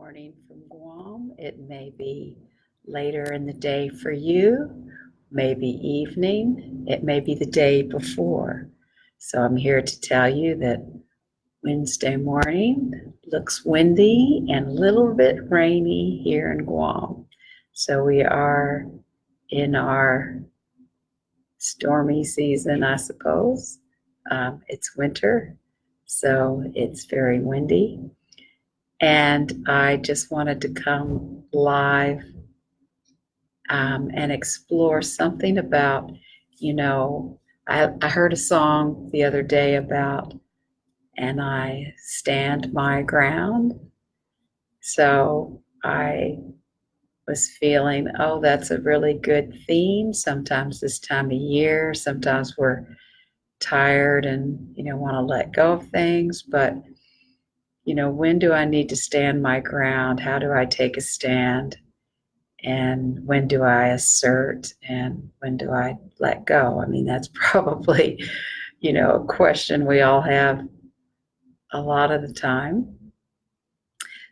morning from Guam. It may be later in the day for you, maybe evening, it may be the day before. So I'm here to tell you that Wednesday morning looks windy and a little bit rainy here in Guam. So we are in our stormy season, I suppose. It's winter, so it's very windy. And I just wanted to come live and explore something about, I heard a song the other day about, and I stand my ground. So I was feeling, oh, that's a really good theme. Sometimes this time of year, sometimes we're tired and, want to let go of things, but when do I need to stand my ground? How do I take a stand? And when do I assert? And when do I let go? I mean, that's probably, a question we all have a lot of the time.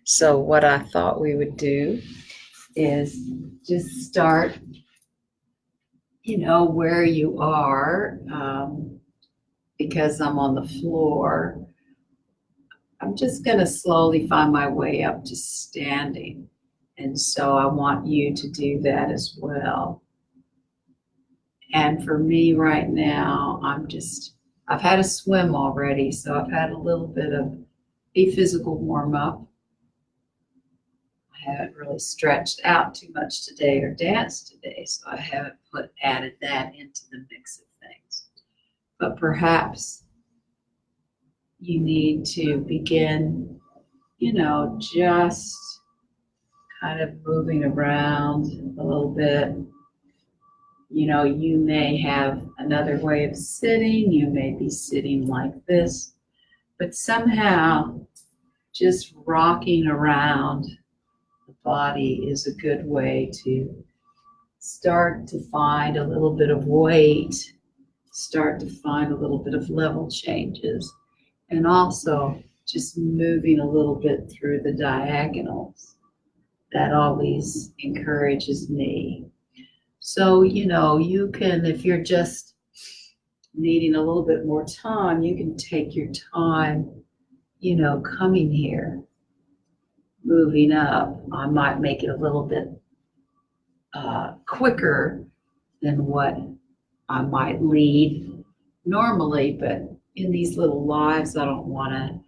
So what I thought we would do is just start, where you are, because I'm on the floor. I'm just going to slowly find my way up to standing. And so I want you to do that as well. And for me right now, I've had a swim already, so I've had a little bit of a physical warm up. I haven't really stretched out too much today or danced today, so I haven't added that into the mix of things. But perhaps you need to begin, just kind of moving around a little bit. You may have another way of sitting. You may be sitting like this, but somehow just rocking around the body is a good way to start to find a little bit of weight, start to find a little bit of level changes, and also just moving a little bit through the diagonals. That always encourages me. So, you can, if you're just needing a little bit more time, you can take your time, coming here, moving up. I might make it a little bit quicker than what I might lead normally, but in these little lives, I don't want to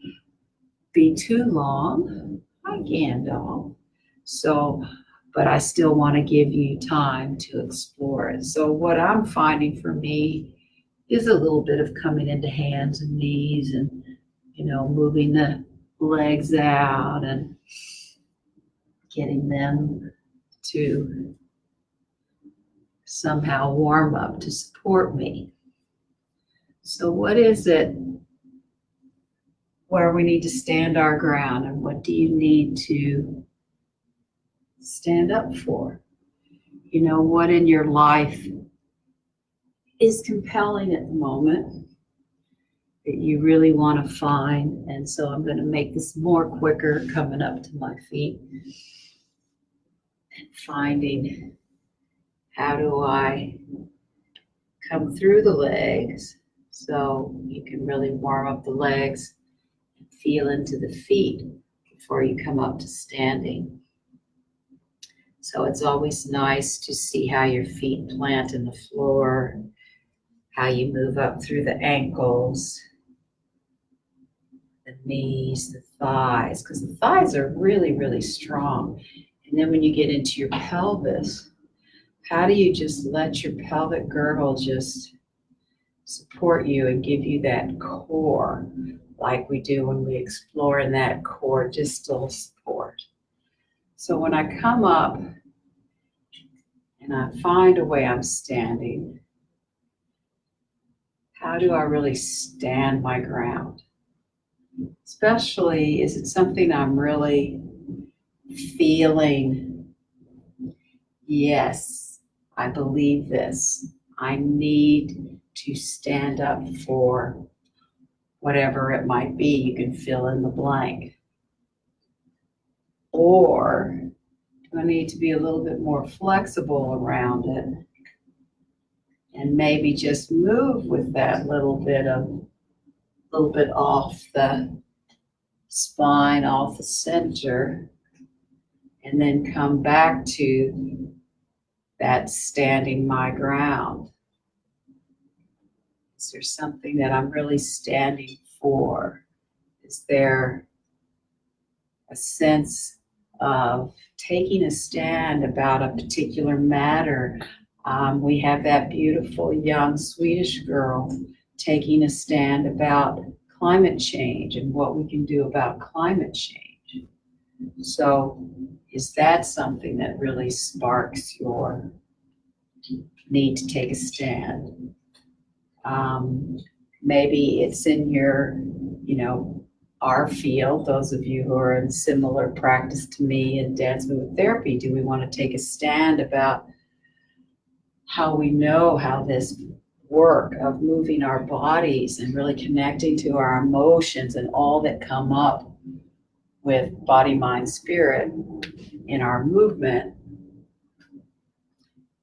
be too long. Hi, Gandalf. So, but I still want to give you time to explore it. So what I'm finding for me is a little bit of coming into hands and knees and, moving the legs out and getting them to somehow warm up to support me. So what is it where we need to stand our ground, and what do you need to stand up for? What in your life is compelling at the moment that you really want to find? And so I'm going to make this more quicker, coming up to my feet and finding, how do I come through the legs so you can really warm up the legs and feel into the feet before you come up to standing. So it's always nice to see how your feet plant in the floor, how you move up through the ankles, the knees, the thighs, because the thighs are really, really strong. And then when you get into your pelvis, how do you just let your pelvic girdle just support you and give you that core, like we do when we explore in that core distal support? So when I come up and I find a way I'm standing, how do I really stand my ground? Especially, is it something I'm really feeling? Yes, I believe this. I need to stand up for whatever it might be. You can fill in the blank. Or do I need to be a little bit more flexible around it and maybe just move with that little bit off the spine, off the center, and then come back to that standing my ground? Is there something that I'm really standing for? Is there a sense of taking a stand about a particular matter? We have that beautiful young Swedish girl taking a stand about climate change and what we can do about climate change. So is that something that really sparks your need to take a stand? Maybe it's in your, our field, those of you who are in similar practice to me in dance movement therapy. Do we want to take a stand about how we know how this work of moving our bodies and really connecting to our emotions and all that come up with body, mind, spirit in our movement,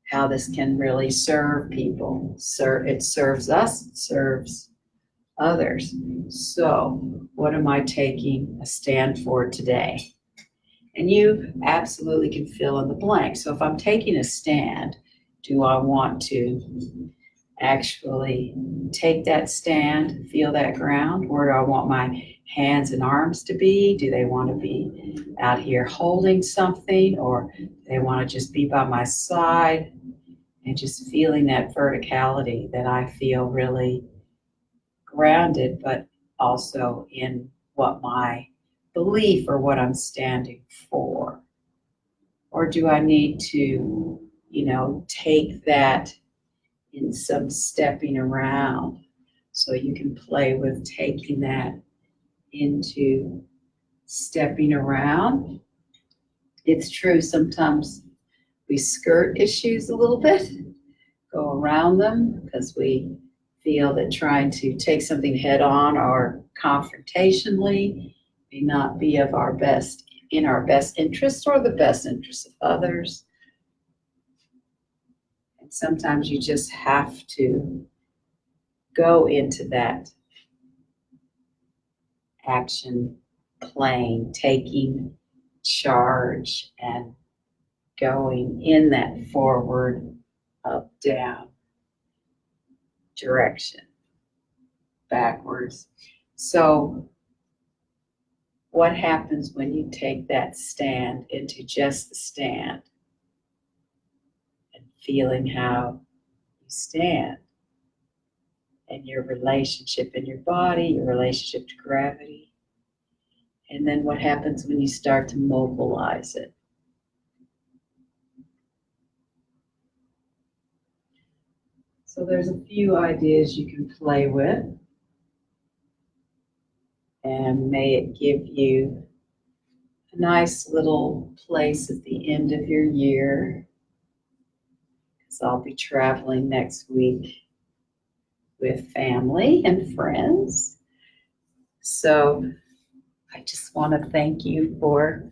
how this can really serve people? It serves us, it serves others. So what am I taking a stand for today? And you absolutely can fill in the blank. So if I'm taking a stand, do I want to actually take that stand, feel that ground? Where do I want my hands and arms to be? Do they want to be out here holding something, or do they want to just be by my side and just feeling that verticality that I feel really grounded, but also in what my belief or what I'm standing for? Or do I need to, take that in some stepping around? So you can play with taking that into stepping around. It's true, sometimes we skirt issues a little bit, go around them, because we feel that trying to take something head on or confrontationally may not be in our best interest or the best interest of others. And sometimes you just have to go into that action plane, taking charge and going in that forward, up, down direction, backwards. So what happens when you take that stand into just the stand and feeling how you stand and your relationship in your body, your relationship to gravity? And then what happens when you start to mobilize it? So there's a few ideas you can play with, and may it give you a nice little place at the end of your year, because I'll be traveling next week with family and friends. So I just want to thank you for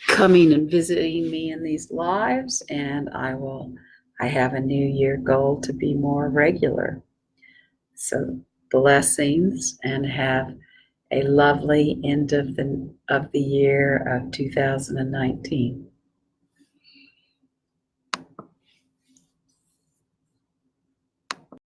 coming and visiting me in these lives, and I have a New Year goal to be more regular. So blessings, and have a lovely end of the year of 2019.